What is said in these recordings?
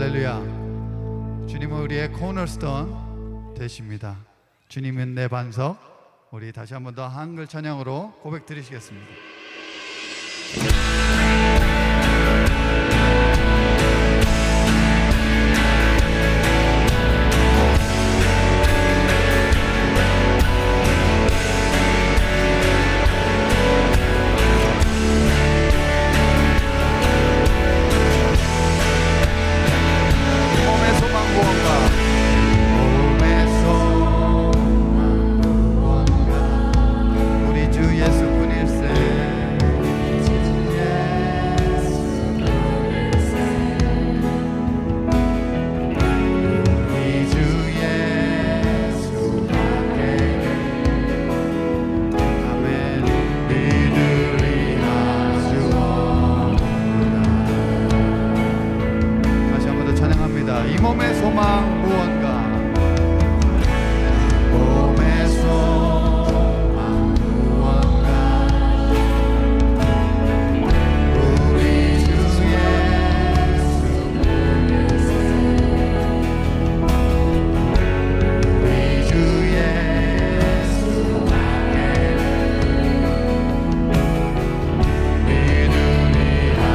할렐루야. 주님은 우리의 코너스톤 되십니다. 주님은 내 반석. 우리 다시 한 번 더 한글 찬양으로 고백 드리시겠습니다. 이 몸의 소망 무언가. 몸의 소망 무언가. 우리 주 예수. 우리 주 예수 믿으리라.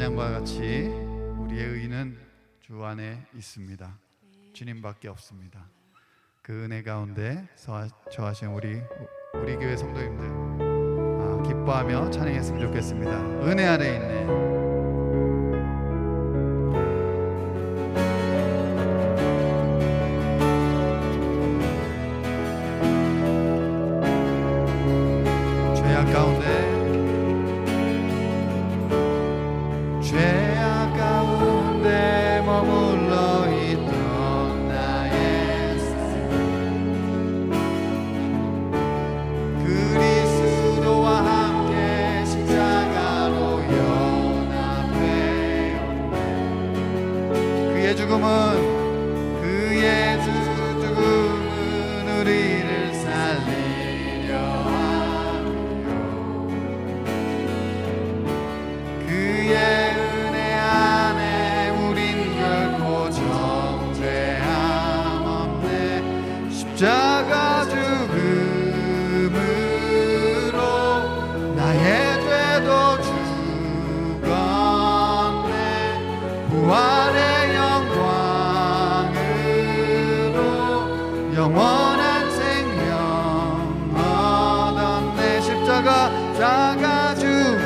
찬양과 같이 우리의 의는 주 안에 있습니다. 주님밖에 없습니다. 그 은혜 가운데 처하신 우리 교회 성도님들 기뻐하며 찬양했으면 좋겠습니다. 은혜 아래 있네. 죄악 가운데 머물러 있던 나의 삶 그리스도와 함께 십자가로 연합되었네. 그의 죽음은 우리를 살리려 하며 그의 십자가 죽음으로 나의 죄도 죽었네. 부활의 영광으로 영원한 생명 얻었네. 십자가 죽음으로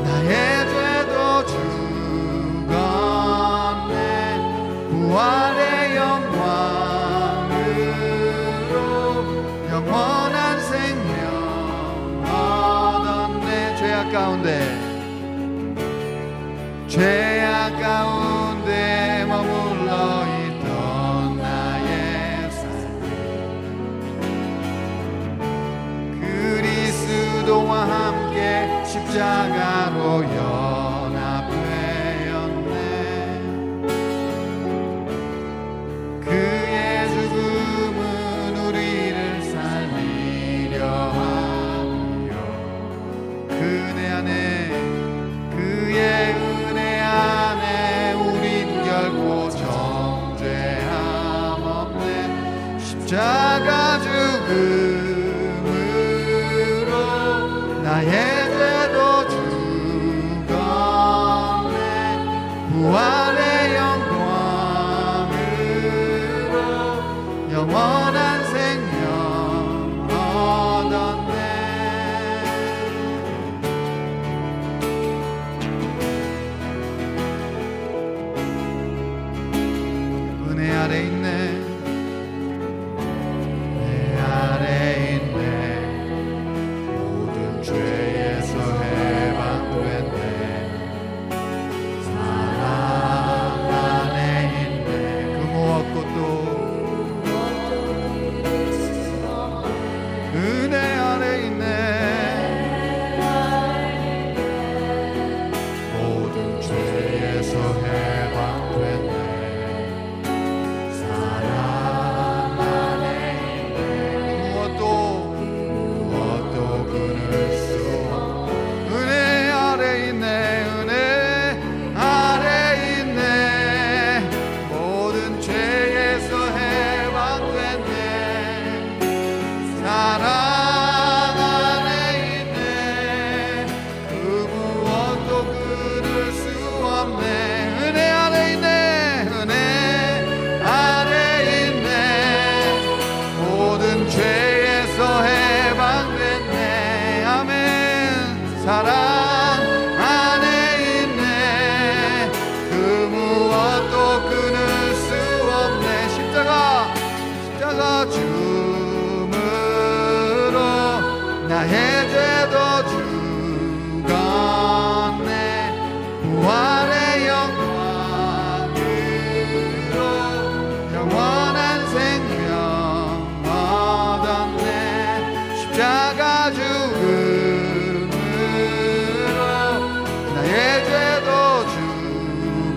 나의 죄도 죽었네. 부활의 영원한 생명 얻었네. 죄악 가운데 머물러 있던 나의 삶 그리스도와 함께 십자가로 연합되었네. 그의 죽음은 우리를 살리려 하며 그의 은혜 안에 우린 결코 정죄함 없네. 십자가 죽음으로 나의 죄도 죽었네. 부활의 영광으로 영원한 생명 얻었네. 은혜 아래 있네. 내 아래 있네. 모든 죄에서 해방됐네. 사랑 안에 있네. 그 무엇것도 은혜 아래 있네. 모든 죄에서 해방됐네. 사랑 안에 있네. 그 무엇도 끊을 수 없네. 십자가 죽음으로 나의 죄도 죽었네. 부활의 영광으로 영원한 생명 얻었네. 십자가 죽음 나의 죄도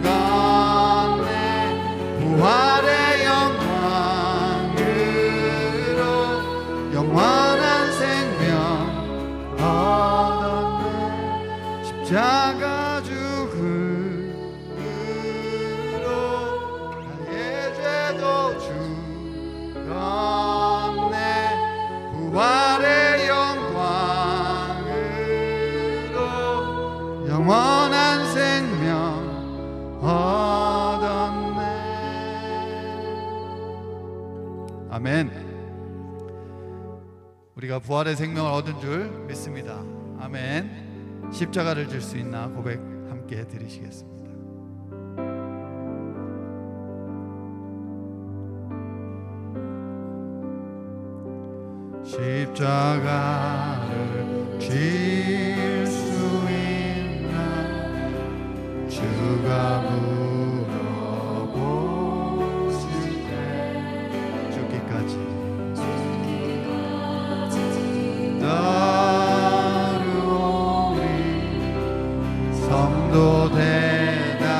죽었네. 부활의 영광으로 영원한 생명 얻었네. 십자가 죽음으로 나의 죄도 죽었네. 부활의 영광으로 영원한 생명 얻었네. 아멘. 우리가 부활의 생명을 얻은 줄 믿습니다. 아멘. 십자가를 질 수 있나 고백 함께 드리시겠습니다. 십자가를 질 수 있나 주가 물어보실 때 죽기까지 따르오리. 성도 대답하였다.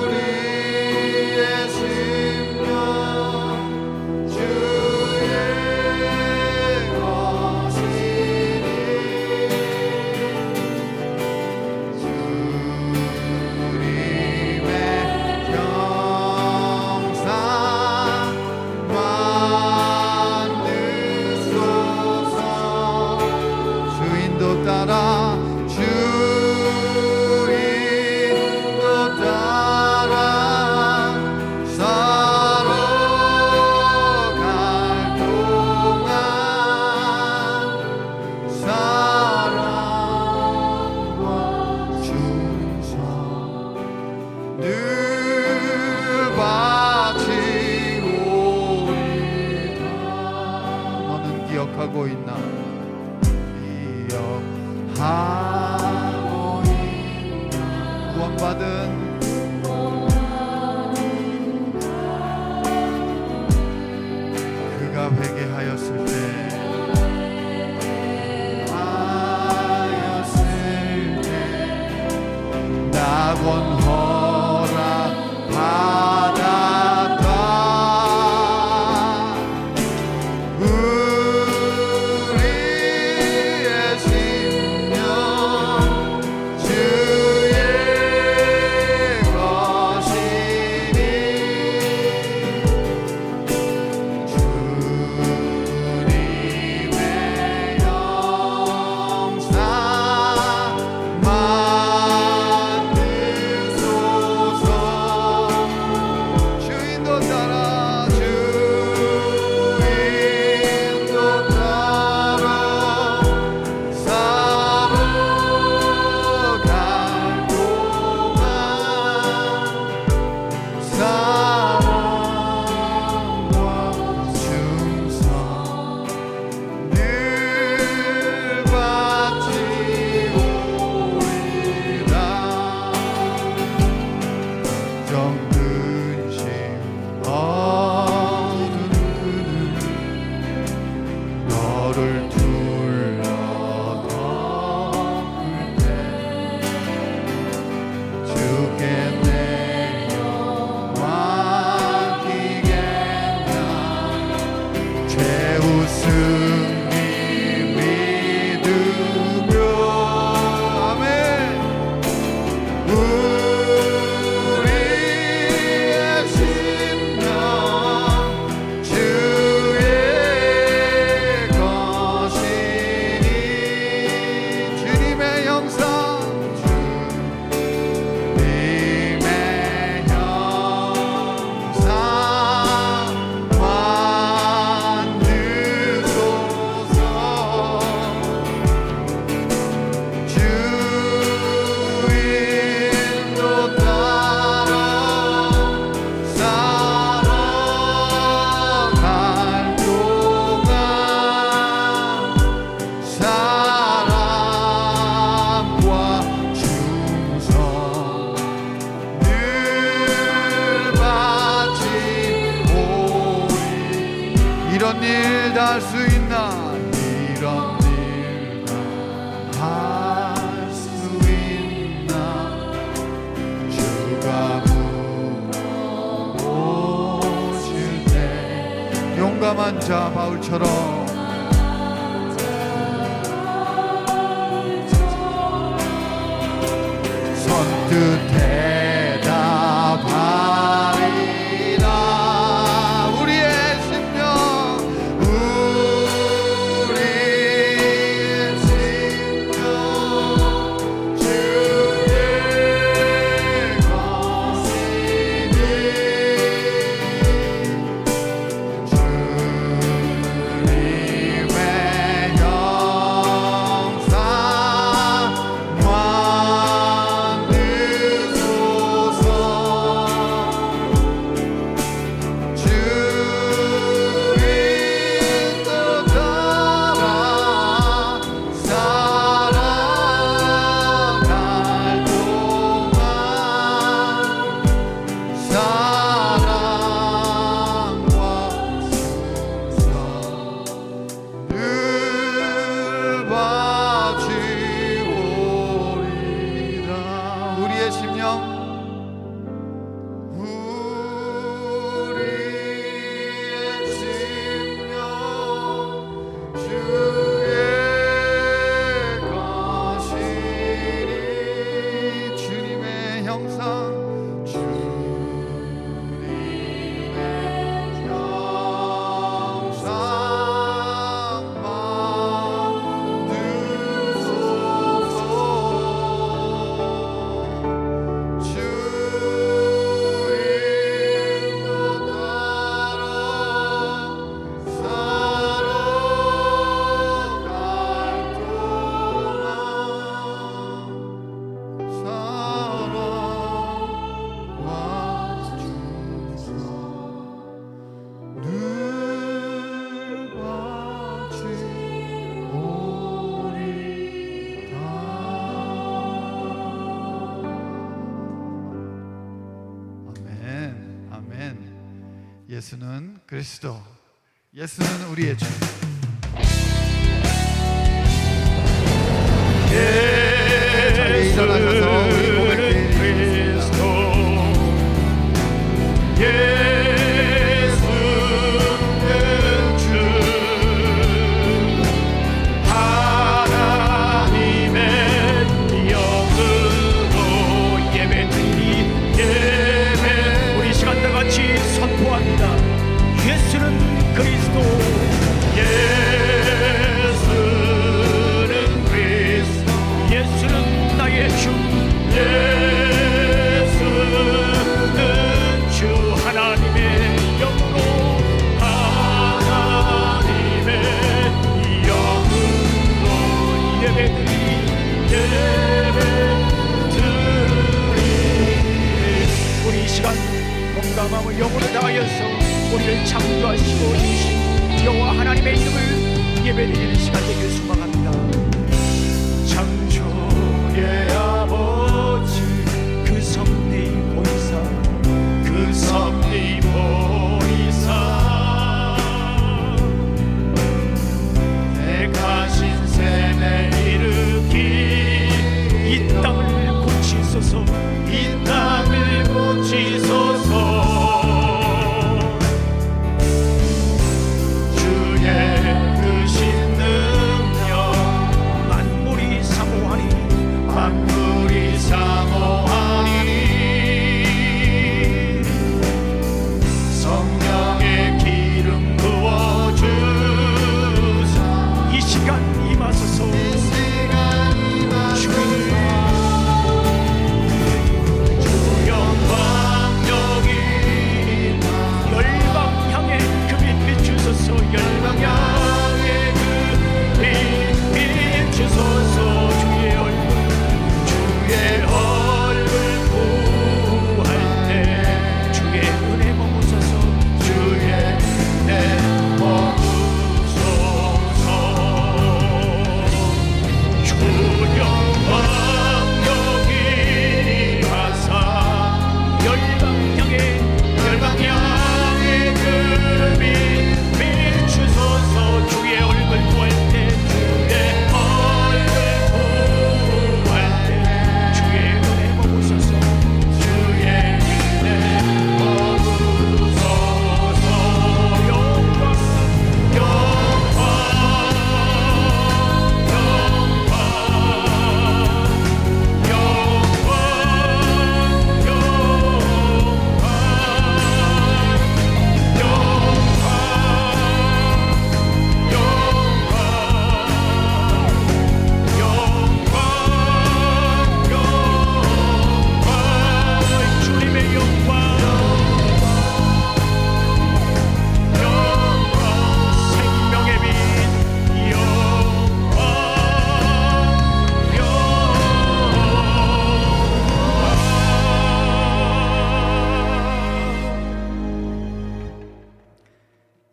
우리의 심령 주의 것이니 주님의 형상 만드소서. 주인도 따라 주인도 따라 살아갈 동안 사랑과 충성 늘 바치오리다. 너는 기억하고 있나? 기억하고 있나? 구원받은 그가 회개하였을 때 낙원 허락 받았다. 우리의 심령 주의 것이니 주님의 형상 만드소서. 주인도 따라 주인도 따라 살아갈 동안 사랑과 충성 늘 바치오리라. 정근심 얻은 그는 너를 둘러 덮을 때 주께 내 영광이겠나. 최우승이 믿으며. 아멘. 우리의 심령 주의 것이니 주님의 형상 주님의 형상 만드소서. 주인도 따라 살아갈 동안 사랑과 충성 늘 바치오리. 이런 일 다 할 수 있나? 이런 일 다 할 수 있나? 주가 물어보실 때 용감한 자 바울처럼 선뜻 대답하리라. 우리의 심령 예수는 그리스도, 예수는 우리의 주. 자리에 일어나셔서 우리 고백드리겠습니다. 예수는 그리스도, 예수는 그리스도, 예수는 나의 주, 예수는 주 하나님의 영으로, 하나님의 영으로 예배드리 우리 이 시간 몸과 마음을 영으로 다하여서 우리를 창조하시고 주신 여호와 하나님의 이름을 예배드리는 시간 되길 소망합니다. 창조의 아버지 그 섭리 보이사, 그 섭리 보이사 택하신 셈에 일으키 이 땅을 고치소서, 이 땅을 고치소서.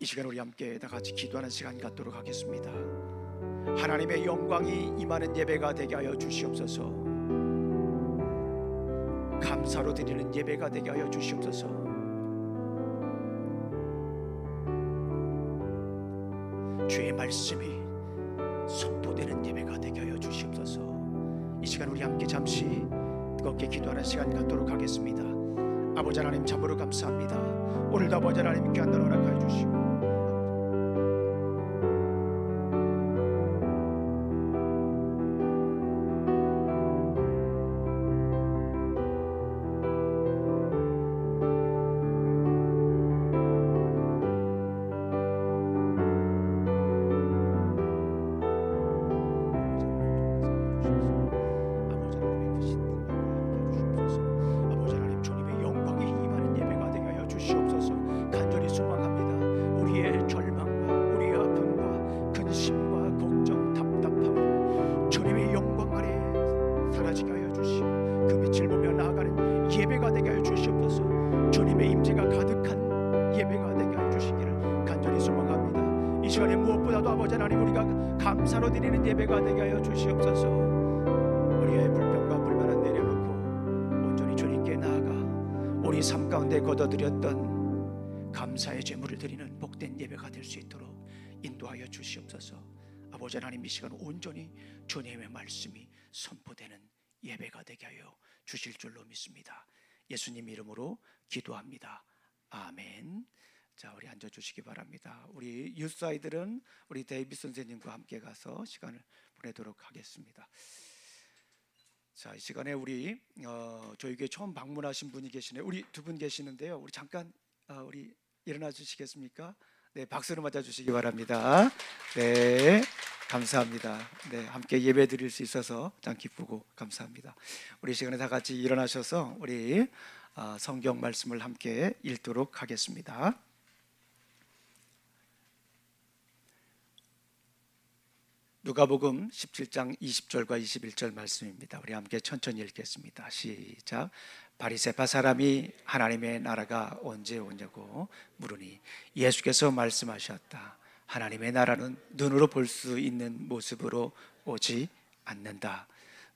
이 시간 우리 함께 다 같이 기도하는 시간 갖도록 하겠습니다. 하나님의 영광이 임하는 예배가 되게 하여 주시옵소서. 감사로 드리는 예배가 되게 하여 주시옵소서. 주의 말씀이 선포되는 예배가 되게 하여 주시옵소서. 이 시간 우리 함께 잠시 뜨겁게 기도하는 시간 갖도록 하겠습니다. 아버지 하나님 참으로 감사합니다. 오늘도 아버지 하나님 귀한 날 허락하여 주시고 예배가 되게 하여 주시옵소서. 주님의 임재가 가득한 예배가 되게 하여 주시기를 간절히 소망합니다. 이 시간에 무엇보다도 아버지 하나님 우리가 감사로 드리는 예배가 되게 하여 주시옵소서. 우리의 불평과 불만은 내려놓고 온전히 주님께 나아가 우리 삶 가운데 거둬들였던 감사의 제물을 드리는 복된 예배가 될 수 있도록 인도하여 주시옵소서. 아버지 하나님, 이 시간 온전히 주님의 말씀이 선포되는 예배가 되게 하여 주실 줄로 믿습니다. 예수님 이름으로 기도합니다. 아멘. 자, 우리 앉아 주시기 바랍니다. 우리 유스 아이들은 우리 데이비 선생님과 함께 가서 시간을 보내도록 하겠습니다. 자, 이 시간에 우리 저희 교회 처음 방문하신 분이 계시네요. 우리 두 분 계시는데요. 우리 잠깐 우리 일어나 주시겠습니까? 네, 박수로 맞아 주시기 바랍니다. 네, 감사합니다. 네, 함께 예배 드릴 수 있어서 참 기쁘고 감사합니다. 우리 시간에 다 같이 일어나셔서 우리 성경 말씀을 함께 읽도록 하겠습니다. 누가복음 17장 20절과 21절 말씀입니다. 우리 함께 천천히 읽겠습니다. 시작. 바리새파 사람이 하나님의 나라가 언제 오냐고 물으니 예수께서 말씀하셨다. 하나님의 나라는 눈으로 볼 수 있는 모습으로 오지 않는다.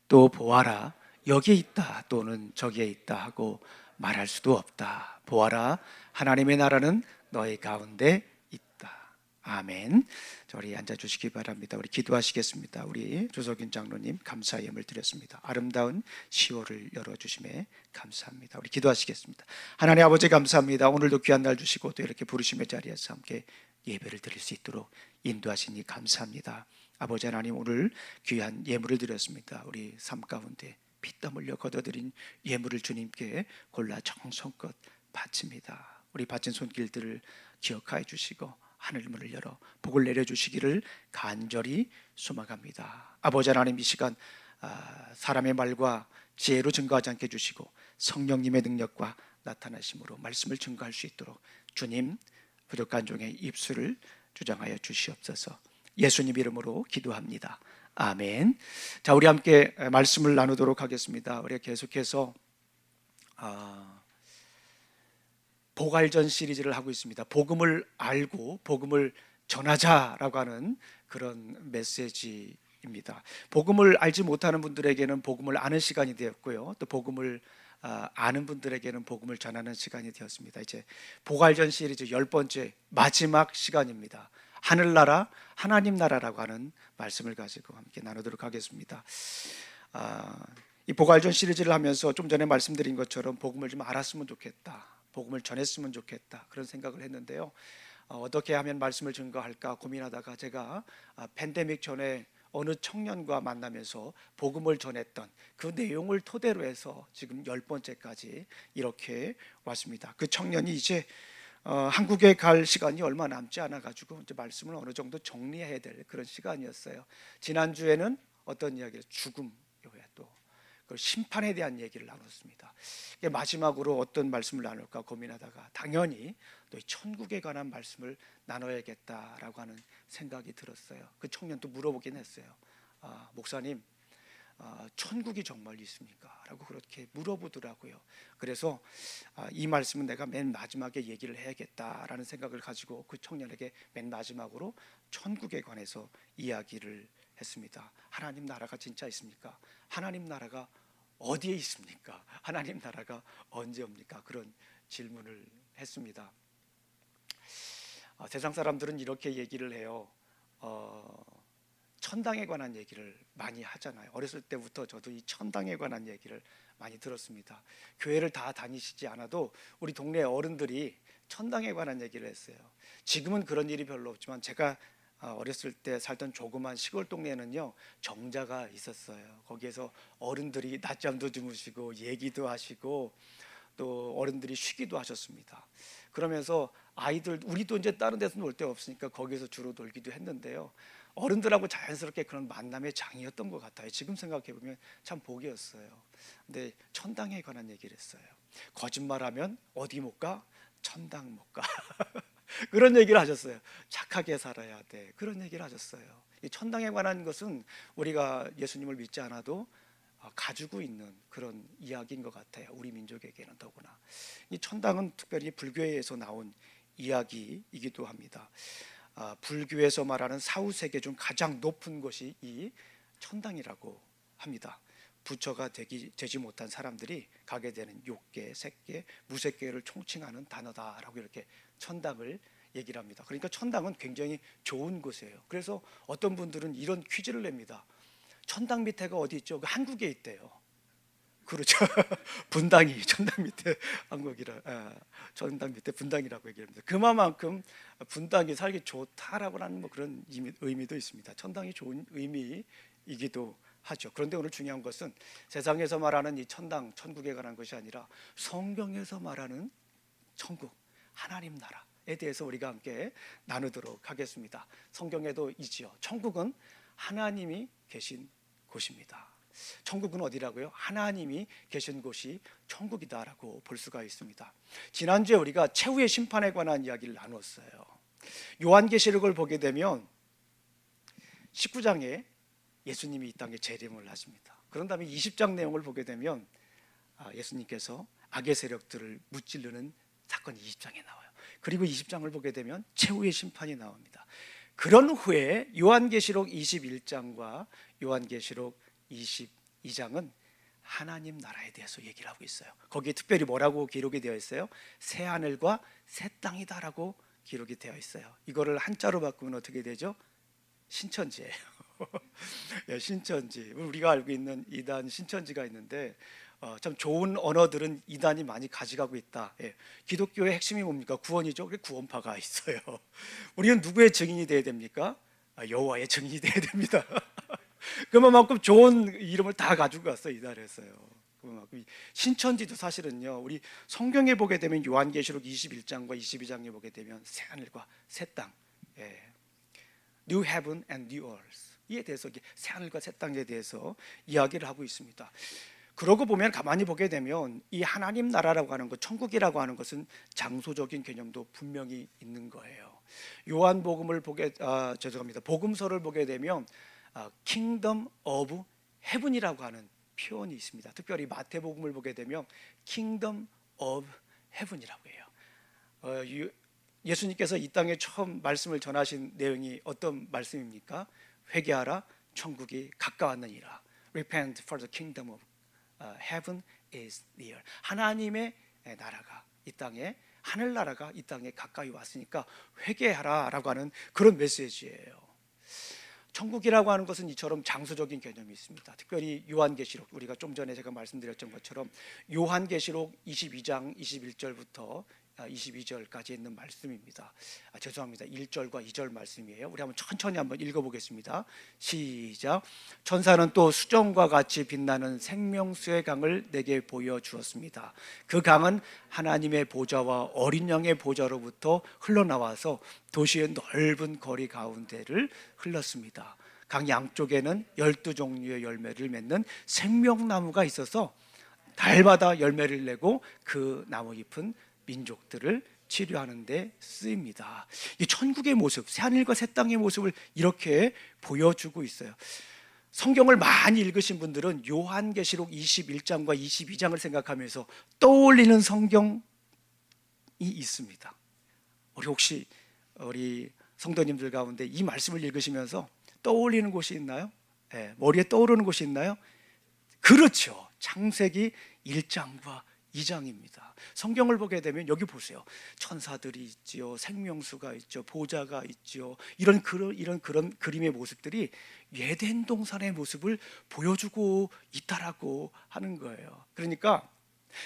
또 보아라, 여기에 있다 또는 저기에 있다 하고 말할 수도 없다. 보아라, 하나님의 나라는 너희 가운데 있다. 아멘. 우리 앉아 주시기 바랍니다. 우리 기도하시겠습니다. 우리 조석인 장로님 감사 예물 드렸습니다. 아름다운 시호를 열어주심에 감사합니다. 우리 기도하시겠습니다. 하나님 아버지 감사합니다. 오늘도 귀한 날 주시고 또 이렇게 부르심의 자리에서 함께 예배를 드릴 수 있도록 인도하시니 감사합니다. 아버지 하나님, 오늘 귀한 예물을 드렸습니다. 우리 삶 가운데 피땀 흘려 거둬들인 예물을 주님께 골라 정성껏 바칩니다. 우리 바친 손길들을 기억하여 주시고 하늘 문을 열어 복을 내려주시기를 간절히 소망합니다. 아버지 하나님, 이 시간 사람의 말과 지혜로 증거하지 않게 해주시고 성령님의 능력과 나타나심으로 말씀을 증거할 수 있도록 주님 부족한 종의 입술을 주장하여 주시옵소서. 예수님 이름으로 기도합니다. 아멘. 자, 우리 함께 말씀을 나누도록 하겠습니다. 우리가 계속해서 복알전 시리즈를 하고 있습니다. 복음을 알고 복음을 전하자라고 하는 그런 메시지입니다. 복음을 알지 못하는 분들에게는 복음을 아는 시간이 되었고요, 또 복음을 아는 분들에게는 복음을 전하는 시간이 되었습니다. 이제 복알전 시리즈 10번째 마지막 시간입니다. 하늘나라, 하나님 나라라고 하는 말씀을 가지고 함께 나누도록 하겠습니다. 이 복알전 시리즈를 하면서 좀 전에 말씀드린 것처럼 복음을 좀 알았으면 좋겠다, 복음을 전했으면 좋겠다, 그런 생각을 했는데요. 어떻게 하면 말씀을 증거할까 고민하다가 제가 팬데믹 전에 어느 청년과 만나면서 복음을 전했던 그 내용을 토대로 해서 지금 10번째까지 이렇게 왔습니다. 그 청년이 이제 한국에 갈 시간이 얼마 남지 않아 가지고 이제 말씀을 어느 정도 정리해야 될 그런 시간이었어요. 지난주에는 어떤 이야기를, 죽음 이후에 또 그 심판에 대한 얘기를 나눴습니다. 마지막으로 어떤 말씀을 나눌까 고민하다가 당연히 또 천국에 관한 말씀을 나눠야겠다라고 하는 생각이 들었어요. 그 청년도 물어보긴 했어요. 목사님, 천국이 정말 있습니까? 라고 그렇게 물어보더라고요. 그래서 이 말씀은 내가 맨 마지막에 얘기를 해야겠다라는 생각을 가지고 그 청년에게 맨 마지막으로 천국에 관해서 이야기를 했습니다. 하나님 나라가 진짜 있습니까? 하나님 나라가 어디에 있습니까? 하나님 나라가 언제 옵니까? 그런 질문을 했습니다. 세상 사람들은 이렇게 얘기를 해요. 천당에 관한 얘기를 많이 하잖아요. 어렸을 때부터 저도 이 천당에 관한 얘기를 많이 들었습니다. 교회를 다 다니시지 않아도 우리 동네 어른들이 천당에 관한 얘기를 했어요. 지금은 그런 일이 별로 없지만 제가 어렸을 때 살던 조그만 시골 동네에는요, 정자가 있었어요. 거기에서 어른들이 낮잠도 주무시고 얘기도 하시고 또 어른들이 쉬기도 하셨습니다. 그러면서 아이들, 우리도 이제 다른 데서 놀 데 없으니까 거기에서 주로 놀기도 했는데요, 어른들하고 자연스럽게 그런 만남의 장이었던 것 같아요. 지금 생각해 보면 참 복이었어요. 근데 천당에 관한 얘기를 했어요. 거짓말하면 어디 못 가? 천당 못 가. 그런 얘기를 하셨어요. 착하게 살아야 돼, 그런 얘기를 하셨어요. 이 천당에 관한 것은 우리가 예수님을 믿지 않아도 가지고 있는 그런 이야기인 것 같아요. 우리 민족에게는 더구나. 이 천당은 특별히 불교에서 나온 이야기이기도 합니다. 불교에서 말하는 사후세계 중 가장 높은 곳이 이 천당이라고 합니다. 부처가 되지 못한 사람들이 가게 되는 욕계, 색계, 무색계를 총칭하는 단어다라고 이렇게 천당을 얘기를 합니다. 그러니까 천당은 굉장히 좋은 곳이에요. 그래서 어떤 분들은 이런 퀴즈를 냅니다. 천당 밑에가 어디 있죠? 한국에 있대요. 그렇죠. 분당이 천당 밑에 한국이라 천당 밑에 분당이라고 얘기합니다. 그만큼 분당이 살기 좋다라고 하는 뭐 그런 의미도 있습니다. 천당이 좋은 의미이기도 하죠. 그런데 오늘 중요한 것은 세상에서 말하는 이 천당, 천국에 관한 것이 아니라 성경에서 말하는 천국, 하나님 나라에 대해서 우리가 함께 나누도록 하겠습니다. 성경에도 있지요. 천국은 하나님이 계신 곳입니다. 천국은 어디라고요? 하나님이 계신 곳이 천국이다라고 볼 수가 있습니다. 지난주에 우리가 최후의 심판에 관한 이야기를 나눴어요. 요한계시록을 보게 되면 19장에 예수님이 이 땅에 재림을 하십니다. 그런 다음에 20장 내용을 보게 되면 예수님께서 악의 세력들을 무찌르는 사건이 20장에 나와요. 그리고 20장을 보게 되면 최후의 심판이 나옵니다. 그런 후에 요한계시록 21장과 요한계시록 22장은 하나님 나라에 대해서 얘기를 하고 있어요. 거기에 특별히 뭐라고 기록이 되어 있어요? 새 하늘과 새 땅이다라고 기록이 되어 있어요. 이거를 한자로 바꾸면 어떻게 되죠? 신천지예요. 신천지. 우리가 알고 있는 이단 신천지가 있는데 참 좋은 언어들은 이단이 많이 가져가고 있다. 기독교의 핵심이 뭡니까? 구원이죠. 구원파가 있어요. 우리는 누구의 증인이 돼야 됩니까? 여호와의 증인이 돼야 됩니다. 그만큼 좋은 이름을 다 가지고 갔어요. 이단에서요. 그만큼 신천지도 사실은요, 우리 성경에 보게 되면 요한계시록 21장과 22장에 보게 되면 새 하늘과 새 땅, New Heaven and New Earth 이에 대해서 새 하늘과 새 땅에 대해서 이야기를 하고 있습니다. 그러고 보면 가만히 보게 되면 이 하나님 나라라고 하는 것, 천국이라고 하는 것은 장소적인 개념도 분명히 있는 거예요. 요한복음을 복음서를 보게 되면 Kingdom of Heaven이라고 하는 표현이 있습니다. 특별히 마태복음을 보게 되면 Kingdom of Heaven이라고 해요. 예수님께서 이 땅에 처음 말씀을 전하신 내용이 어떤 말씀입니까? 회개하라, 천국이 가까웠느니라. Repent, for the kingdom of heaven is near. 하나님의 나라가 이 땅에, 하늘나라가 이 땅에 가까이 왔으니까 회개하라라고 하는 그런 메시지예요. 천국이라고 하는 것은 이처럼 장소적인 개념이 있습니다. 특별히 요한계시록, 우리가 좀 전에 제가 말씀드렸던 것처럼 요한계시록 22장 21절부터 22절까지 있는 말씀입니다. 죄송합니다. 1절과 2절 말씀이에요. 우리 한번 천천히 한번 읽어보겠습니다. 시작. 천사는 또 수정과 같이 빛나는 생명수의 강을 내게 보여주었습니다. 그 강은 하나님의 보좌와 어린 양의 보좌로부터 흘러나와서 도시의 넓은 거리 가운데를 흘렀습니다. 강 양쪽에는 12종류의 열매를 맺는 생명나무가 있어서 달마다 열매를 내고 그 나무 잎은 민족들을 치료하는 데 쓰입니다. 이 천국의 모습, 새하늘과 새 땅의 모습을 이렇게 보여주고 있어요. 성경을 많이 읽으신 분들은 요한계시록 21장과 22장을 생각하면서 떠올리는 성경이 있습니다. 혹시 우리 성도님들 가운데 이 말씀을 읽으시면서 떠올리는 곳이 있나요? 머리에 떠오르는 곳이 있나요? 그렇죠. 창세기 1장과 2장입니다. 성경을 보게 되면 여기 보세요. 천사들이 있지요, 생명수가 있죠, 보좌가 있지요. 이런 그런 그림의 모습들이 에덴 동산의 모습을 보여주고 있다라고 하는 거예요. 그러니까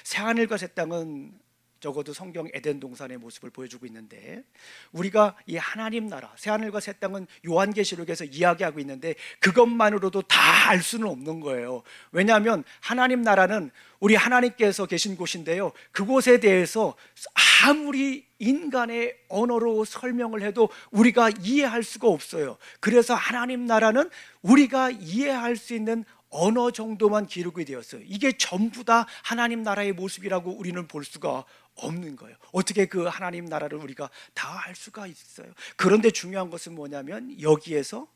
새 하늘과 새 땅은 적어도 성경 에덴 동산의 모습을 보여주고 있는데, 우리가 이 하나님 나라, 새 하늘과 새 땅은 요한계시록에서 이야기하고 있는데 그것만으로도 다 알 수는 없는 거예요. 왜냐하면 하나님 나라는 우리 하나님께서 계신 곳인데요, 그곳에 대해서 아무리 인간의 언어로 설명을 해도 우리가 이해할 수가 없어요. 그래서 하나님 나라는 우리가 이해할 수 있는 언어 정도만 기록이 되었어요. 이게 전부 다 하나님 나라의 모습이라고 우리는 볼 수가 없는 거예요. 어떻게 그 하나님 나라를 우리가 다 알 수가 있어요? 그런데 중요한 것은 뭐냐면 여기에서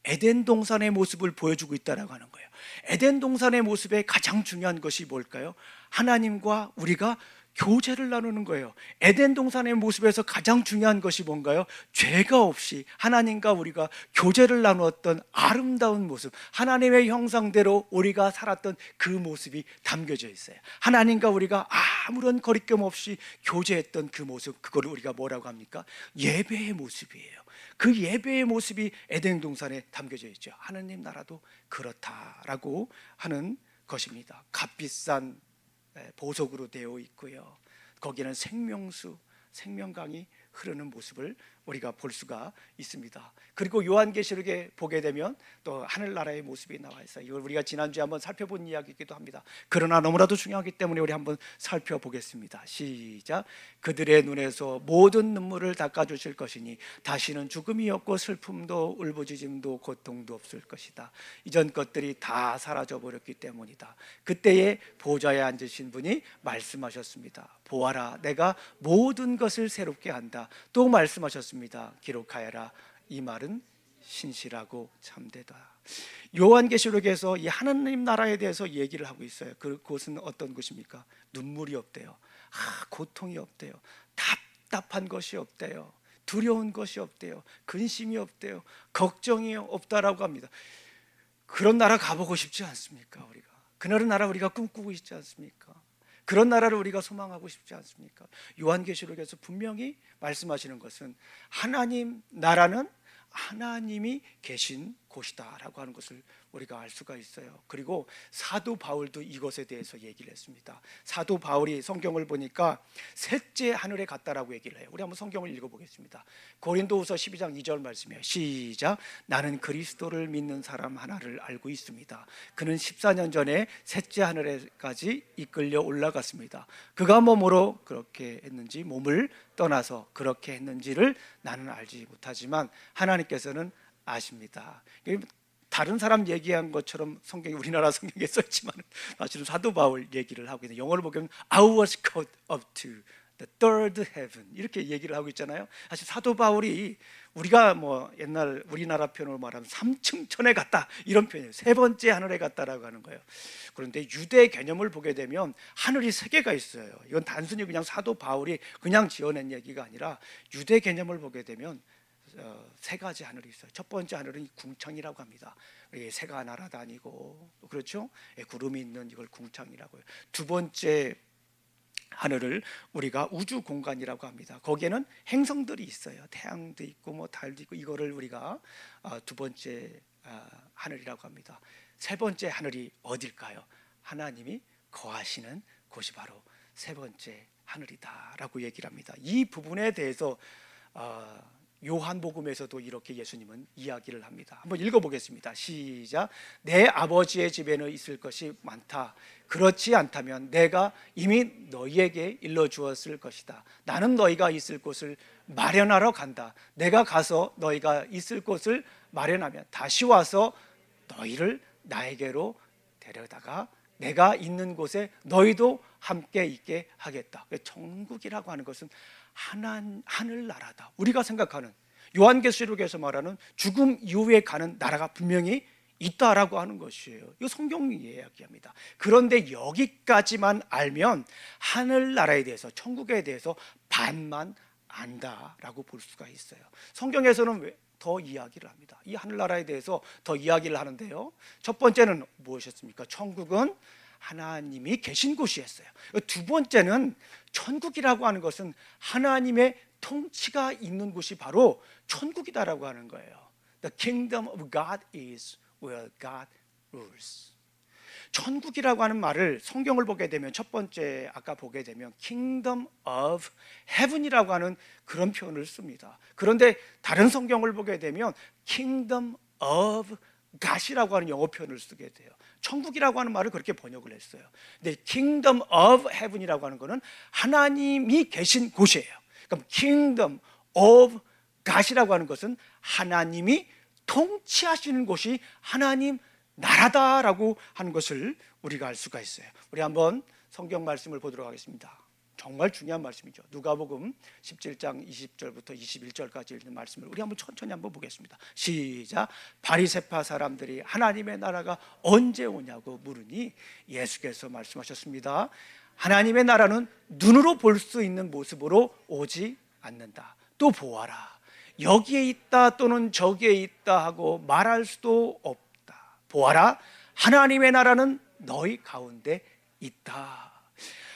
에덴 동산의 모습을 보여주고 있다라고 하는 거예요. 에덴 동산의 모습의 가장 중요한 것이 뭘까요? 하나님과 우리가 교제를 나누는 거예요. 에덴 동산의 모습에서 가장 중요한 것이 뭔가요? 죄가 없이 하나님과 우리가 교제를 나누었던 아름다운 모습, 하나님의 형상대로 우리가 살았던 그 모습이 담겨져 있어요. 하나님과 우리가 아무런 거리낌 없이 교제했던 그 모습, 그걸 우리가 뭐라고 합니까? 예배의 모습이에요. 그 예배의 모습이 에덴 동산에 담겨져 있죠. 하나님 나라도 그렇다라고 하는 것입니다. 값비싼 보석으로 되어 있고요. 거기는 생명수, 생명강이 흐르는 모습을 우리가 볼 수가 있습니다. 그리고 요한계시록에 보게 되면 또 하늘나라의 모습이 나와 있어요. 이걸 우리가 지난주에 한번 살펴본 이야기이기도 합니다. 그러나 너무나도 중요하기 때문에 우리 한번 살펴보겠습니다. 시작. 그들의 눈에서 모든 눈물을 닦아주실 것이니 다시는 죽음이 없고 슬픔도 울부짖음도 고통도 없을 것이다. 이전 것들이 다 사라져버렸기 때문이다. 그때에 보좌에 앉으신 분이 말씀하셨습니다. 보아라, 내가 모든 것을 새롭게 한다. 또 말씀하셨습니다. 기록하여라. 이 말은 신실하고 참되다. 요한계시록에서 이 하나님 나라에 대해서 얘기를 하고 있어요. 그곳은 어떤 곳입니까? 눈물이 없대요. 고통이 없대요. 답답한 것이 없대요. 두려운 것이 없대요. 근심이 없대요. 걱정이 없다라고 합니다. 그런 나라 가보고 싶지 않습니까? 우리가 그런 나라 우리가 꿈꾸고 있지 않습니까? 그런 나라를 우리가 소망하고 싶지 않습니까? 요한계시록에서 분명히 말씀하시는 것은 하나님 나라는 하나님이 계신 곳이다라고 하는 것을 우리가 알 수가 있어요. 그리고 사도 바울도 이것에 대해서 얘기를 했습니다. 사도 바울이 성경을 보니까 셋째 하늘에 갔다라고 얘기를 해요. 우리 한번 성경을 읽어보겠습니다. 고린도후서 12장 2절 말씀이에요. 시작. 나는 그리스도를 믿는 사람 하나를 알고 있습니다. 그는 14년 전에 셋째 하늘에까지 이끌려 올라갔습니다. 그가 몸으로 그렇게 했는지, 몸을 떠나서 그렇게 했는지를 나는 알지 못하지만 하나님께서는 아십니다. 다른 사람 얘기한 것처럼 성경이 우리나라 성경에 써있지만 사실은 사도 바울 얘기를 하고 있는데, 영어로 보면 I was caught up to the third heaven 이렇게 얘기를 하고 있잖아요. 사실 사도 바울이 우리가 뭐 옛날 우리나라 표현으로 말하면 3층 천에 갔다 이런 표현이에요. 세 번째 하늘에 갔다라고 하는 거예요. 그런데 유대 개념을 보게 되면 하늘이 세 개가 있어요. 이건 단순히 그냥 사도 바울이 그냥 지어낸 얘기가 아니라 유대 개념을 보게 되면 세 가지 하늘이 있어요. 첫 번째 하늘은 궁창이라고 합니다. 새가 날아다니고, 그렇죠? 구름이 있는 이걸 궁창이라고 해요. 두 번째 하늘을 우리가 우주 공간이라고 합니다. 거기에는 행성들이 있어요. 태양도 있고 뭐 달도 있고, 이거를 우리가 두 번째 하늘이라고 합니다. 세 번째 하늘이 어딜까요? 하나님이 거하시는 곳이 바로 세 번째 하늘이다라고 얘기를 합니다. 이 부분에 대해서 요한복음에서도 이렇게 예수님은 이야기를 합니다. 한번 읽어보겠습니다. 시작. 내 아버지의 집에는 있을 것이 많다. 그렇지 않다면 내가 이미 너희에게 일러주었을 것이다. 나는 너희가 있을 곳을 마련하러 간다. 내가 가서 너희가 있을 곳을 마련하면 다시 와서 너희를 나에게로 데려다가 내가 있는 곳에 너희도 함께 있게 하겠다. 천국이라고 하는 것은 하늘나라다. 우리가 생각하는 요한계시록에서 말하는 죽음 이후에 가는 나라가 분명히 있다라고 하는 것이에요. 이거 성경이 이야기합니다. 그런데 여기까지만 알면 하늘나라에 대해서, 천국에 대해서 반만 안다라고 볼 수가 있어요. 성경에서는 왜 더 이야기를 합니다. 이 하늘나라에 대해서 더 이야기를 하는데요. 첫 번째는 무엇이었습니까? 천국은 하나님이 계신 곳이었어요. 두 번째는 천국이라고 하는 것은 하나님의 통치가 있는 곳이 바로 천국이다라고 하는 거예요. The kingdom of God is where God rules. 천국이라고 하는 말을 성경을 보게 되면 첫 번째 아까 보게 되면 kingdom of heaven이라고 하는 그런 표현을 씁니다. 그런데 다른 성경을 보게 되면 kingdom of God이라고 하는 영어 표현을 쓰게 돼요. 천국이라고 하는 말을 그렇게 번역을 했어요. 근데 kingdom of heaven이라고 하는 것은 하나님이 계신 곳이에요. 그럼 kingdom of God이라고 하는 것은 하나님이 통치하시는 곳이 하나님 나라다라고 하는 것을 우리가 알 수가 있어요. 우리 한번 성경 말씀을 보도록 하겠습니다. 정말 중요한 말씀이죠. 누가복음 17장 20절부터 21절까지 있는 말씀을 우리 한번 천천히 한번 보겠습니다. 시작. 바리새파 사람들이 하나님의 나라가 언제 오냐고 물으니 예수께서 말씀하셨습니다. 하나님의 나라는 눈으로 볼 수 있는 모습으로 오지 않는다. 또 보아라, 여기에 있다 또는 저기에 있다 하고 말할 수도 없다. 보아라, 하나님의 나라는 너희 가운데 있다.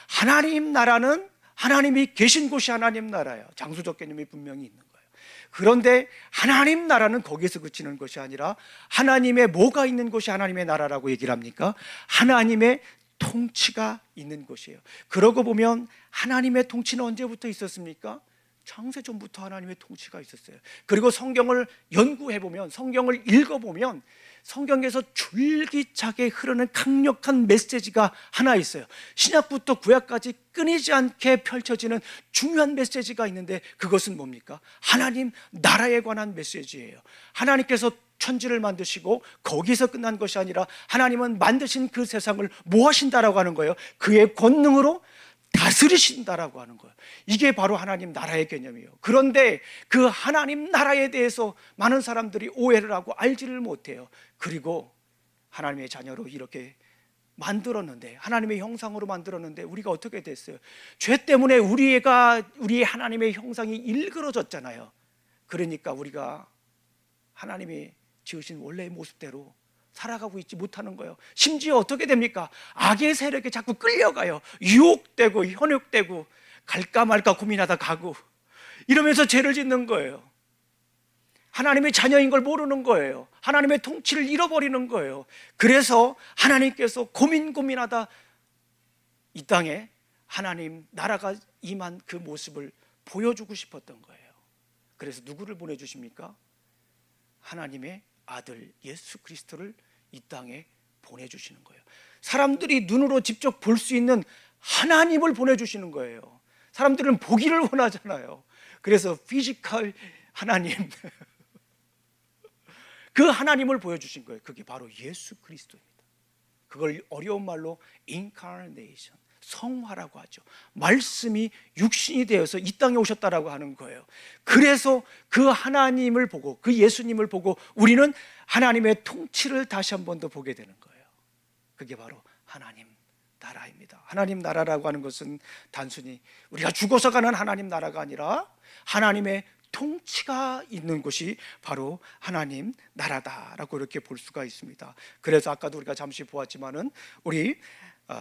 하나님 나라는 하나님이 계신 곳이 하나님 나라예요. 장소적 개념이 분명히 있는 거예요. 그런데 하나님 나라는 거기에서 그치는 것이 아니라 하나님의 뭐가 있는 곳이 하나님의 나라라고 얘기를 합니까? 하나님의 통치가 있는 곳이에요. 그러고 보면 하나님의 통치는 언제부터 있었습니까? 창세전부터 하나님의 통치가 있었어요. 그리고 성경을 연구해보면, 성경을 읽어보면 성경에서 줄기차게 흐르는 강력한 메시지가 하나 있어요. 신약부터 구약까지 끊이지 않게 펼쳐지는 중요한 메시지가 있는데 그것은 뭡니까? 하나님 나라에 관한 메시지예요. 하나님께서 천지를 만드시고 거기서 끝난 것이 아니라 하나님은 만드신 그 세상을 뭐 하신다라고 하는 거예요? 그의 권능으로 다스리신다라고 하는 거예요. 이게 바로 하나님 나라의 개념이에요. 그런데 그 하나님 나라에 대해서 많은 사람들이 오해를 하고 알지를 못해요. 그리고 하나님의 자녀로 이렇게 만들었는데, 하나님의 형상으로 만들었는데 우리가 어떻게 됐어요? 죄 때문에 우리의 하나님의 형상이 일그러졌잖아요. 그러니까 우리가 하나님이 지으신 원래의 모습대로 살아가고 있지 못하는 거예요. 심지어 어떻게 됩니까? 악의 세력에 자꾸 끌려가요. 유혹되고 현혹되고 갈까 말까 고민하다 가고 이러면서 죄를 짓는 거예요. 하나님의 자녀인 걸 모르는 거예요. 하나님의 통치를 잃어버리는 거예요. 그래서 하나님께서 고민하다 이 땅에 하나님 나라가 임한 그 모습을 보여주고 싶었던 거예요. 그래서 누구를 보내주십니까? 하나님의 아들 예수 그리스도를 이 땅에 보내주시는 거예요. 사람들이 눈으로 직접 볼 수 있는 하나님을 보내주시는 거예요. 사람들은 보기를 원하잖아요. 그래서 피지컬 하나님 그 하나님을 보여주신 거예요. 그게 바로 예수 그리스도입니다. 그걸 어려운 말로 incarnation, 성화라고 하죠. 말씀이 육신이 되어서 이 땅에 오셨다라고 하는 거예요. 그래서 그 하나님을 보고, 그 예수님을 보고 우리는 하나님의 통치를 다시 한 번 더 보게 되는 거예요. 그게 바로 하나님 나라입니다. 하나님 나라라고 하는 것은 단순히 우리가 죽어서 가는 하나님 나라가 아니라 하나님의 통치가 있는 곳이 바로 하나님 나라다라고 이렇게 볼 수가 있습니다. 그래서 아까도 우리가 잠시 보았지만은 우리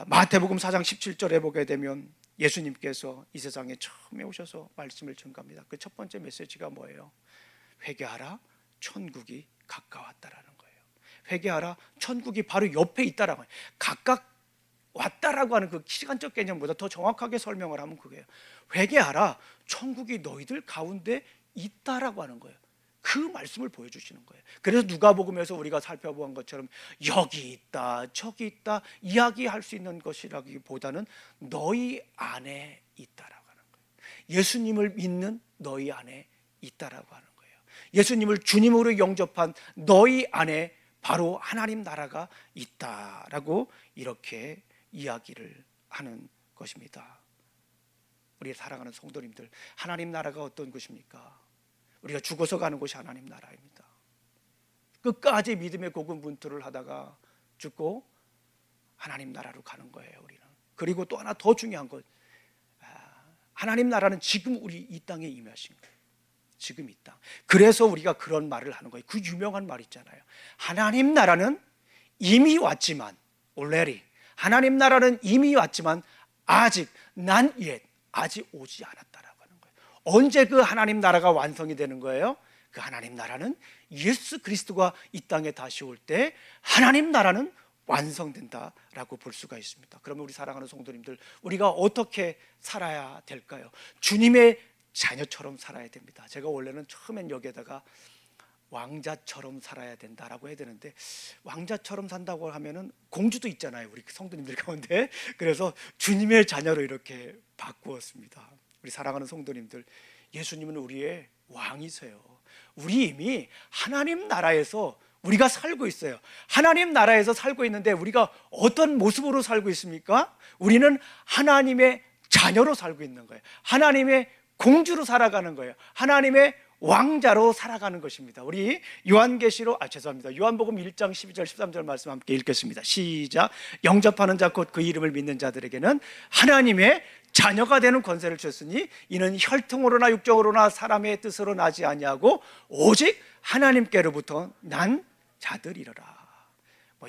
마태복음 4장 17절에 보게 되면 예수님께서 이 세상에 처음에 오셔서 말씀을 전가합니다. 그 첫 번째 메시지가 뭐예요? 회개하라, 천국이 가까웠다라는 거예요. 회개하라, 천국이 바로 옆에 있다라고 해요. 각각 왔다라고 하는 그 시간적 개념보다 더 정확하게 설명을 하면 그게요. 회개하라, 천국이 너희들 가운데 있다라고 하는 거예요. 그 말씀을 보여주시는 거예요. 그래서 누가복음에서 우리가 살펴본 것처럼 여기 있다 저기 있다 이야기할 수 있는 것이라기보다는 너희 안에 있다라고 하는 거예요. 예수님을 믿는 너희 안에 있다라고 하는 거예요. 예수님을 주님으로 영접한 너희 안에 바로 하나님 나라가 있다라고 이렇게 이야기를 하는 것입니다. 우리 사랑하는 성도님들, 하나님 나라가 어떤 것입니까? 우리가 죽어서 가는 곳이 하나님 나라입니다. 끝까지 믿음의 고군분투를 하다가 죽고 하나님 나라로 가는 거예요, 우리는. 그리고 또 하나 더 중요한 것, 하나님 나라는 지금 우리 이 땅에 임하신 거예요. 지금 이 땅. 그래서 우리가 그런 말을 하는 거예요. 그 유명한 말 있잖아요. 하나님 나라는 이미 왔지만, already. 하나님 나라는 이미 왔지만 아직 not yet, 아직 오지 않았다라고 하는 거예요. 언제 그 하나님 나라가 완성이 되는 거예요? 그 하나님 나라는 예수 그리스도가 이 땅에 다시 올 때 하나님 나라는 완성된다라고 볼 수가 있습니다. 그러면 우리 사랑하는 성도님들, 우리가 어떻게 살아야 될까요? 주님의 자녀처럼 살아야 됩니다. 제가 원래는 처음엔 여기에다가 왕자처럼 살아야 된다라고 해야 되는데, 왕자처럼 산다고 하면은 공주도 있잖아요, 우리 성도님들 가운데. 그래서 주님의 자녀로 이렇게 바꾸었습니다. 우리 사랑하는 성도님들, 예수님은 우리의 왕이세요. 우리 이미 하나님 나라에서 우리가 살고 있어요. 하나님 나라에서 살고 있는데 우리가 어떤 모습으로 살고 있습니까? 우리는 하나님의 자녀로 살고 있는 거예요. 하나님의 공주로 살아가는 거예요. 하나님의 왕자로 살아가는 것입니다. 우리 요한복음 1장 12절 13절 말씀 함께 읽겠습니다. 시작. 영접하는 자 곧 그 이름을 믿는 자들에게는 하나님의 자녀가 되는 권세를 주셨으니 이는 혈통으로나 육정으로나 사람의 뜻으로 나지 아니하고 오직 하나님께로부터 난 자들이로라.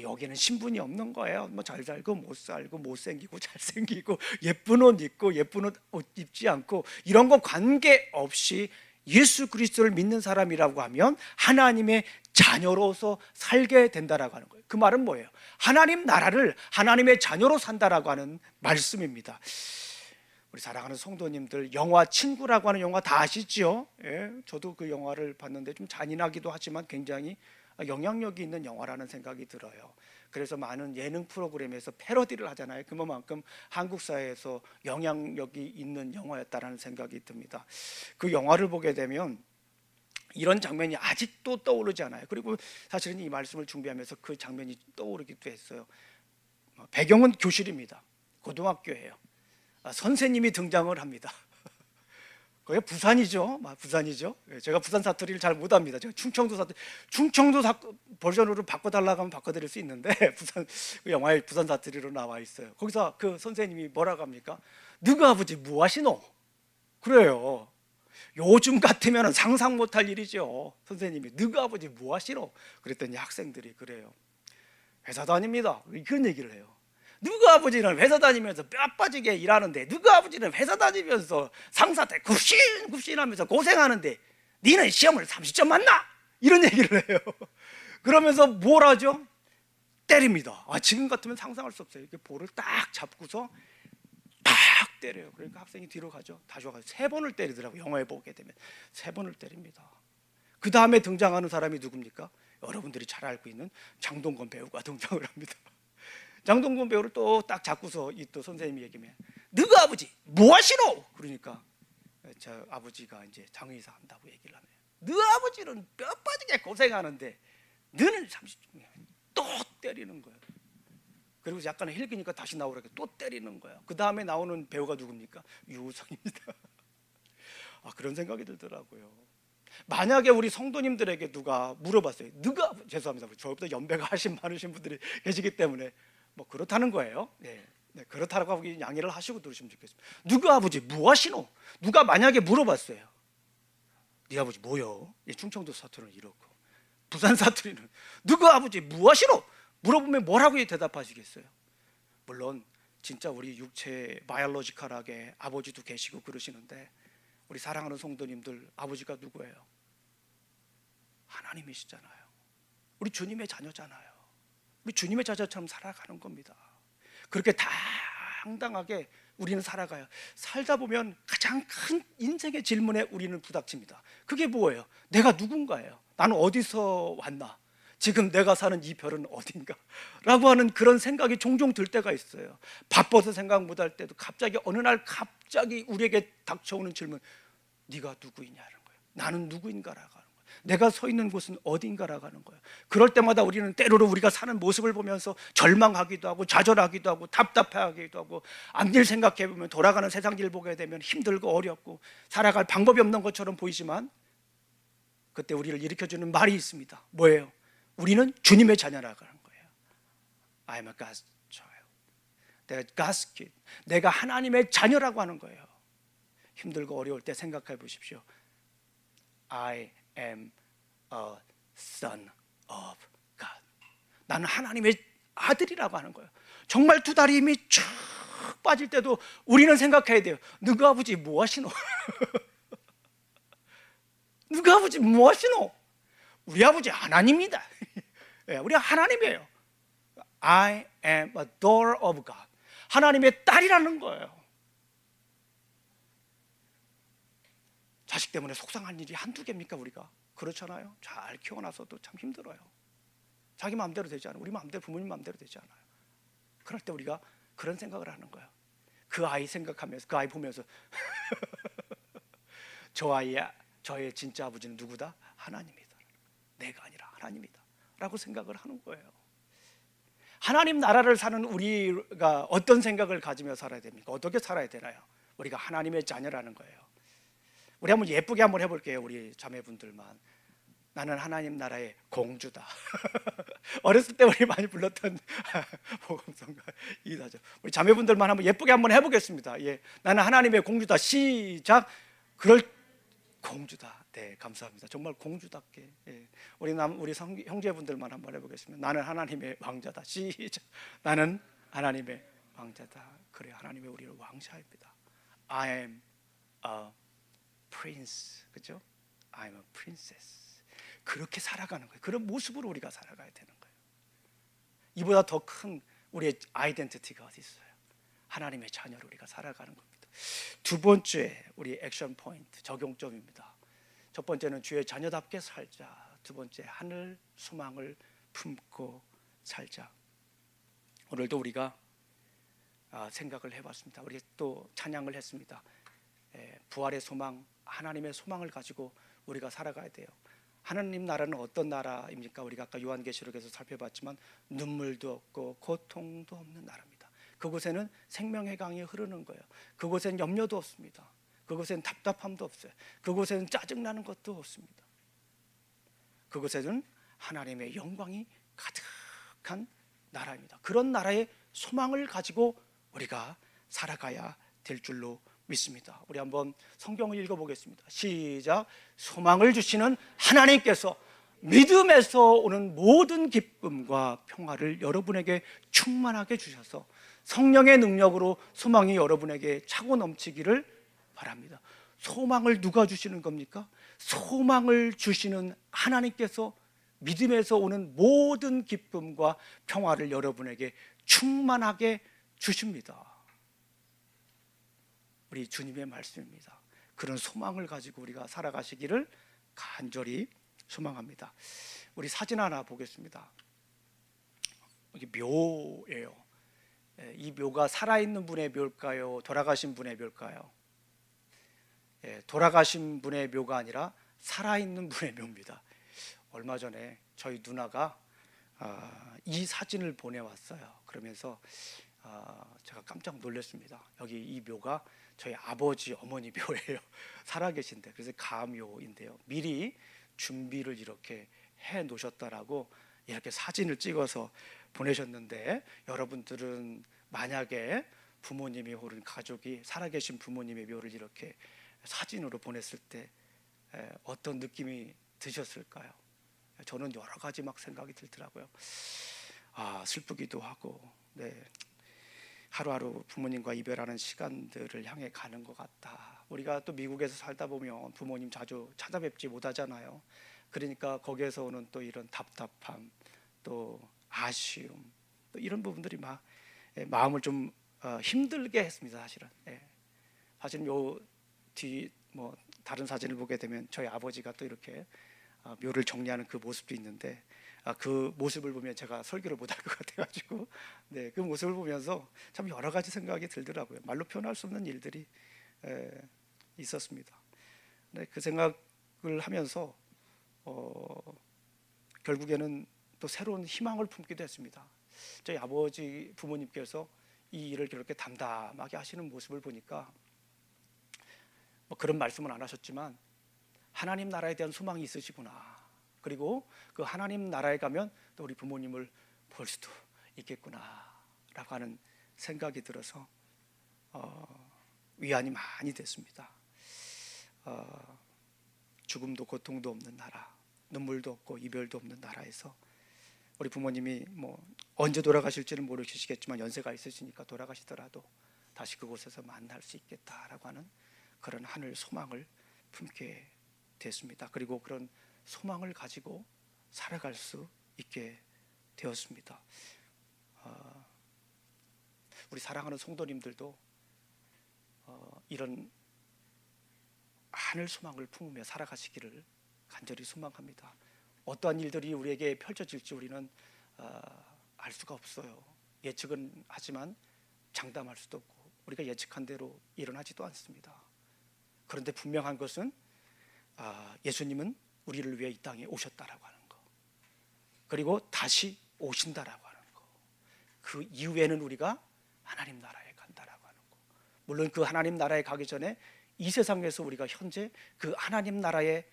여기는 신분이 없는 거예요. 잘 살고 못 살고 못생기고 잘생기고 예쁜 옷 입고 예쁜 옷 입지 않고 이런 거 관계없이 예수 그리스도를 믿는 사람이라고 하면 하나님의 자녀로서 살게 된다라고 하는 거예요. 그 말은 뭐예요? 하나님 나라를 하나님의 자녀로 산다라고 하는 말씀입니다. 우리 사랑하는 성도님들, 영화 친구라고 하는 영화 다 아시죠? 예, 저도 그 영화를 봤는데 좀 잔인하기도 하지만 굉장히 영향력이 있는 영화라는 생각이 들어요. 그래서 많은 예능 프로그램에서 패러디를 하잖아요. 그만큼 한국 사회에서 영향력이 있는 영화였다라는 생각이 듭니다. 그 영화를 보게 되면 이런 장면이 아직도 떠오르지 않아요. 그리고 사실은 이 말씀을 준비하면서 그 장면이 떠오르기도 했어요. 배경은 교실입니다. 고등학교예요. 선생님이 등장을 합니다. 거기 부산이죠. 부산이죠. 제가 부산 사투리를 잘 못합니다. 제가 충청도 버전으로 바꿔달라고 하면 바꿔드릴 수 있는데 부산 그 영화에 부산 사투리로 나와 있어요. 거기서 그 선생님이 뭐라고 합니까? 너희 아버지 뭐 하시노? 그래요. 요즘 같으면 상상 못할 일이죠. 선생님이 너희 아버지 뭐 하시노? 그랬더니 학생들이 그래요. 회사 다닙니다. 그런 얘기를 해요. 누가 아버지는 회사 다니면서 뼈 빠지게 일하는데 누가 아버지는 회사 다니면서 상사한테 굽신굽신하면서 고생하는데 니는 시험을 30점 맞나? 이런 얘기를 해요. 그러면서 뭘 하죠? 때립니다. 지금 같으면 상상할 수 없어요. 이렇게 볼을 딱 잡고서 딱 때려요. 그러니까 학생이 뒤로 가죠. 다시 와서 3번을 때리더라고요. 영화에 보게 되면 3번을 때립니다. 그 다음에 등장하는 사람이 누굽니까? 여러분들이 잘 알고 있는 장동건 배우가 등장을 합니다. 장동건 배우를 또 딱 잡고서 이 또 선생님이 얘기하면 너희 아버지 뭐 하시노? 그러니까 저 아버지가 이제 장의사 한다고 얘기를 하네요. 너희 아버지는 뼈 빠지게 고생하는데 너는 30점 또 때리는 거예요. 그리고 약간 힐기니까 다시 나오라고 또 때리는 거예요. 그 다음에 나오는 배우가 누굽니까? 유우성입니다. 그런 생각이 들더라고요. 만약에 우리 성도님들에게 누가 물어봤어요. 죄송합니다. 저보다 연배가 훨씬 많으신 분들이 계시기 때문에 그렇다는 거예요. 네, 그렇다고 하고 양해를 하시고 들으시면 좋겠습니다. 누가 아버지 뭐 하시노? 누가 만약에 물어봤어요. 네 아버지 뭐요? 충청도 사투리는 이렇고 부산 사투리는 누가 아버지 뭐 하시노? 물어보면 뭐라고 대답하시겠어요? 물론 진짜 우리 육체 바이올로지컬하게 아버지도 계시고 그러시는데 우리 사랑하는 성도님들 아버지가 누구예요? 하나님이시잖아요. 우리 주님의 자녀잖아요. 우리 주님의 자녀처럼 살아가는 겁니다. 그렇게 당당하게 우리는 살아가요. 살다 보면 가장 큰 인생의 질문에 우리는 부닥칩니다. 그게 뭐예요? 내가 누군가예요? 나는 어디서 왔나? 지금 내가 사는 이 별은 어딘가? 라고 하는 그런 생각이 종종 들 때가 있어요. 바빠서 생각 못할 때도 어느 날 갑자기 우리에게 닥쳐오는 질문, 네가 누구이냐는 거예요. 나는 누구인가라고 하는 거예요. 내가 서 있는 곳은 어딘가라고 하는 거예요. 그럴 때마다 우리는 때로는 우리가 사는 모습을 보면서 절망하기도 하고 좌절하기도 하고 답답해하기도 하고 앞일 생각해 보면 돌아가는 세상 일 보게 되면 힘들고 어렵고 살아갈 방법이 없는 것처럼 보이지만 그때 우리를 일으켜주는 말이 있습니다. 뭐예요? 우리는 주님의 자녀라고 하는 거예요. I am a God's child. 내가 God's kid. 내가 하나님의 자녀라고 하는 거예요. 힘들고 어려울 때 생각해 보십시오. I am a son of God. 나는 하나님의 아들이라고 하는 거예요. 정말 두 다리 힘이 쭉 빠질 때도 우리는 생각해야 돼요. 누가 아버지 뭐 하시노? 누가 아버지 뭐 하시노? 우리 아버지 하나님입니다. 우리 하나님이에요. I am a daughter of God. 하나님의 딸이라는 거예요. 자식 때문에 속상한 일이 한두 개입니까 우리가? 그렇잖아요. 잘 키워놔서도 참 힘들어요. 자기 마음대로 되지 않아요. 우리 마음대로, 부모님 마음대로 되지 않아요. 그럴 때 우리가 그런 생각을 하는 거예요. 그 아이 생각하면서, 그 아이 보면서 저의 진짜 아버지는 누구다? 하나님이다. 내가 아니라 하나님이다 라고 생각을 하는 거예요. 하나님 나라를 사는 우리가 어떤 생각을 가지며 살아야 됩니까? 어떻게 살아야 되나요? 우리가 하나님의 자녀라는 거예요. 우리 한번 예쁘게 한번 해볼게요. 우리 자매분들만. 나는 하나님 나라의 공주다. 어렸을 때 우리 많이 불렀던 복음성가 이다죠. 우리 자매분들만 한번 예쁘게 한번 해보겠습니다. 예, 나는 하나님의 공주다. 시작. 그럴 공주다. 네, 감사합니다. 정말 공주답게. 예. 우리 형제분들만 한번 해보겠습니다. 나는 하나님의 왕자다. 시작. 나는 하나님의 왕자다. 그래, 하나님의 우리를 왕자입니다. I am a prince. 그죠? I am a princess. 그렇게 살아가는 거예요. 그런 모습으로 우리가 살아가야 되는 거예요. 이보다 더 큰 우리의 아이덴티티가 어디 있어요? 하나님의 자녀로 우리가 살아가는 겁니다. 두 번째 우리 액션 포인트, 적용점입니다. 첫 번째는 주의 자녀답게 살자. 두 번째, 하늘 소망을 품고 살자. 오늘도 우리가 생각을 해봤습니다. 우리 또 찬양을 했습니다. 부활의 소망, 하나님의 소망을 가지고 우리가 살아가야 돼요. 하나님 나라는 어떤 나라입니까? 우리가 아까 요한계시록에서 살펴봤지만 눈물도 없고 고통도 없는 나라입니다. 그곳에는 생명의 강이 흐르는 거예요. 그곳에는 염려도 없습니다. 그곳에는 답답함도 없어요. 그곳에는 짜증나는 것도 없습니다. 그곳에는 하나님의 영광이 가득한 나라입니다. 그런 나라의 소망을 가지고 우리가 살아가야 될 줄로 믿습니다. 우리 한번 성경을 읽어보겠습니다. 시작. 소망을 주시는 하나님께서 믿음에서 오는 모든 기쁨과 평화를 여러분에게 충만하게 주셔서 성령의 능력으로 소망이 여러분에게 차고 넘치기를 바랍니다. 소망을 누가 주시는 겁니까? 소망을 주시는 하나님께서 믿음에서 오는 모든 기쁨과 평화를 여러분에게 충만하게 주십니다. 우리 주님의 말씀입니다. 그런 소망을 가지고 우리가 살아가시기를 간절히 소망합니다. 우리 사진 하나 보겠습니다. 여기 묘예요. 이 묘가 살아있는 분의 묘일까요? 돌아가신 분의 묘일까요? 돌아가신 분의 묘가 아니라 살아있는 분의 묘입니다. 얼마 전에 저희 누나가 이 사진을 보내왔어요. 그러면서 제가 깜짝 놀랐습니다. 여기 이 묘가 저희 아버지 어머니 묘예요. 살아계신데, 그래서 가묘인데요. 미리 준비를 이렇게 해 놓으셨다라고 이렇게 사진을 찍어서 보내셨는데, 여러분들은 만약에 부모님이 혹은 가족이 살아계신 부모님의 묘를 이렇게 사진으로 보냈을 때 어떤 느낌이 드셨을까요? 저는 여러 가지 막 생각이 들더라고요. 슬프기도 하고, 네, 하루하루 부모님과 이별하는 시간들을 향해 가는 것 같다. 우리가 또 미국에서 살다 보면 부모님 자주 찾아뵙지 못하잖아요. 그러니까 거기에서 오는 또 이런 답답함, 또 아쉬움, 또 이런 부분들이 막 마음을 좀 힘들게 했습니다. 사실은 요 뒤 뭐 다른 사진을 보게 되면 저희 아버지가 또 이렇게 묘를 정리하는 그 모습도 있는데, 그 모습을 보면 제가 설교를 못할 것 같아가지고, 네, 그 모습을 보면서 참 여러 가지 생각이 들더라고요. 말로 표현할 수 없는 일들이 있었습니다. 네, 그 생각을 하면서 결국에는 또 새로운 희망을 품기도 했습니다. 저희 아버지 부모님께서 이 일을 그렇게 담담하게 하시는 모습을 보니까 뭐 그런 말씀은 안 하셨지만 하나님 나라에 대한 소망이 있으시구나. 그리고 그 하나님 나라에 가면 또 우리 부모님을 볼 수도 있겠구나라고 하는 생각이 들어서 위안이 많이 됐습니다. 죽음도 고통도 없는 나라, 눈물도 없고 이별도 없는 나라에서 우리 부모님이 뭐 언제 돌아가실지는 모르시겠지만 연세가 있으시니까 돌아가시더라도 다시 그곳에서 만날 수 있겠다라고 하는 그런 하늘 소망을 품게 됐습니다. 그리고 그런 소망을 가지고 살아갈 수 있게 되었습니다. 우리 사랑하는 성도님들도 이런 하늘 소망을 품으며 살아가시기를 간절히 소망합니다. 어떠한 일들이 우리에게 펼쳐질지 우리는 알 수가 없어요. 예측은 하지만 장담할 수도 없고 우리가 예측한 대로 일어나지도 않습니다. 그런데 분명한 것은 예수님은 우리를 위해 이 땅에 오셨다라고 하는 거, 그리고 다시 오신다라고 하는 거, 그 이후에는 우리가 하나님 나라에 간다라고 하는 거. 물론 그 하나님 나라에 가기 전에 이 세상에서 우리가 현재 그 하나님 나라의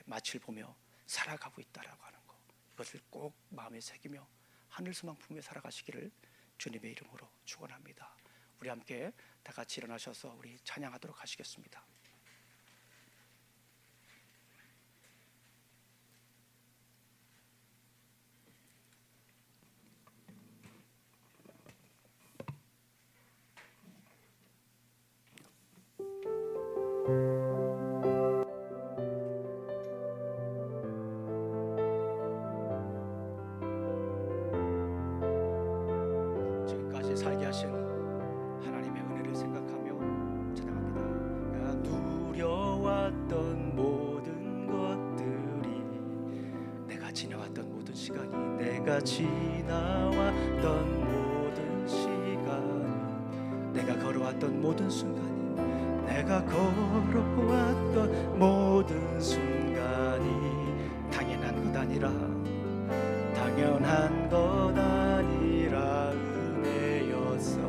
맛을 보며 살아가고 있다라고 하는 것, 이것을 꼭 마음에 새기며 하늘 소망 품에 살아가시기를 주님의 이름으로 축원합니다. 우리 함께 다 같이 일어나셔서 우리 찬양하도록 하시겠습니다. 지금까지 살게 하신 하나님의 은혜를 생각하며 찬양합니다. 내가 누려왔던 모든 것들이, 내가 지나왔던 모든 시간이, 내가 지나왔던 모든 시간이, 내가 걸어왔던 모든 순간이, 내가 걸어왔던 모든 순간이 당연한 것 아니라, 당연한 것 아니라 은혜였어.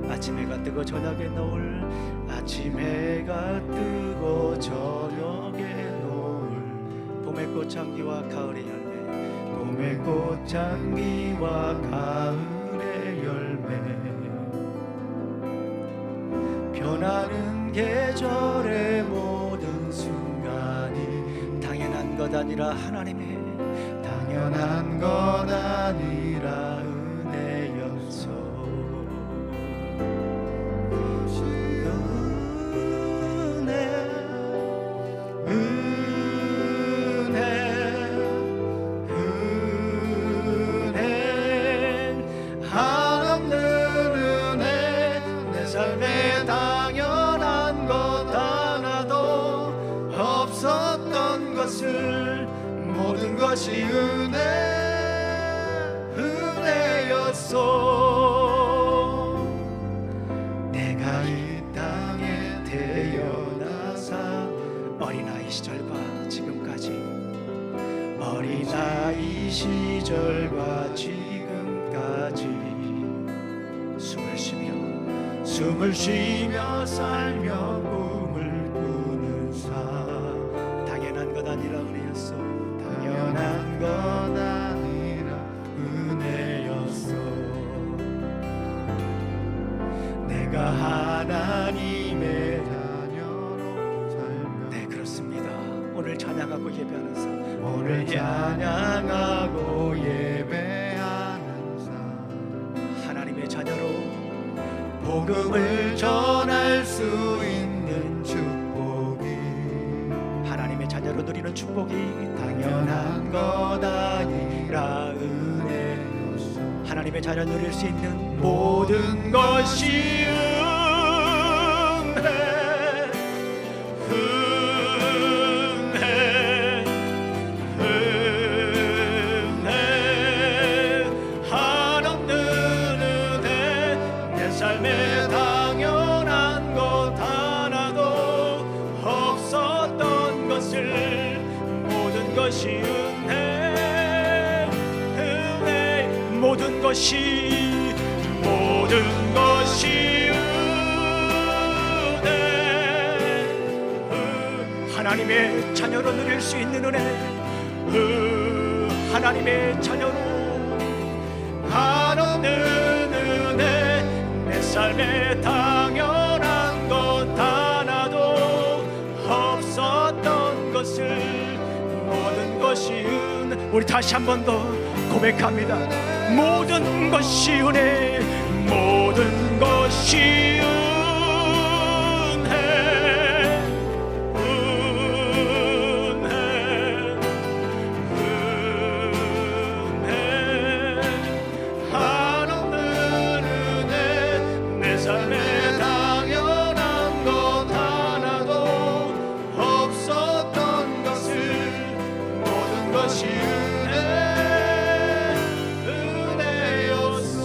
아침 해가 뜨고 저녁에 노을, 아침 해가 뜨고 저녁에 노을, 봄의 꽃향기와 가을의 열매, 봄의 꽃향기와 가을의 열매, 변하는 계절의 모든 순간이 당연한 것 아니라 하나님의, 당연한 것 아니라 은혜였어. 은혜 한없는 은혜, 내 삶에 당연한 것 하나도 없었던 것을, 모든 것이 은혜였어. 내가 이 땅에 태어나서 어린아이 시절과 지금까지, 어린아이 시절과 지금까지 숨을 쉬며 살며 꿈을 꾸는 삶, 당연한 것 아니라 은혜였어. 당연한 것 아니라 은혜였어. 내가 하나님의 자녀로 살며, 네 그렇습니다. 오늘 찬양하고 예배하는 삶, 오늘 찬양하고 예배하는 삶, 하나님의 자녀로 복음을 전할 수 있는 축복이, 하나님의 자녀로 누리는 축복이 당연한 것 아니라 은혜였어. 하나님의 자녀 누릴 수 있는 모든 것이 삶에 당연한 것 하나도 없었던 것을, 모든 것이 은혜, 모든 것이 은혜. 하나님의 자녀로 누릴 수 있는 은혜, 하나님의 자녀로 한없는 은혜, 내 삶에 당연한 것 하나도 없었던 것을, 모든 것이 은혜. 우리 다시 한 번 더 고백합니다. 모든 것이 은혜, 모든 것이 은혜, 한없는 은혜, 내 삶에 당연한 것 하나도 없었던 것을, 모든 것이 은혜였어.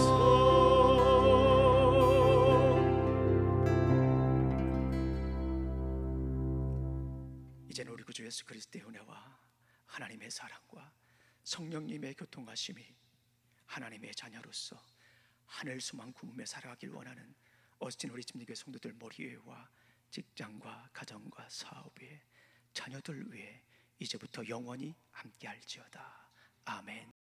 이제는 우리 구주 예수 그리스도의 은혜와 하나님의 사랑과 성령님의 교통하심이 하나님의 자녀로서 하늘 소망 구름에 살아가길 원하는 어스틴 우리 집리교회 성도들 머리 위와 직장과 가정과 사업 위에 자녀들 위에 이제부터 영원히 함께할지어다. 아멘.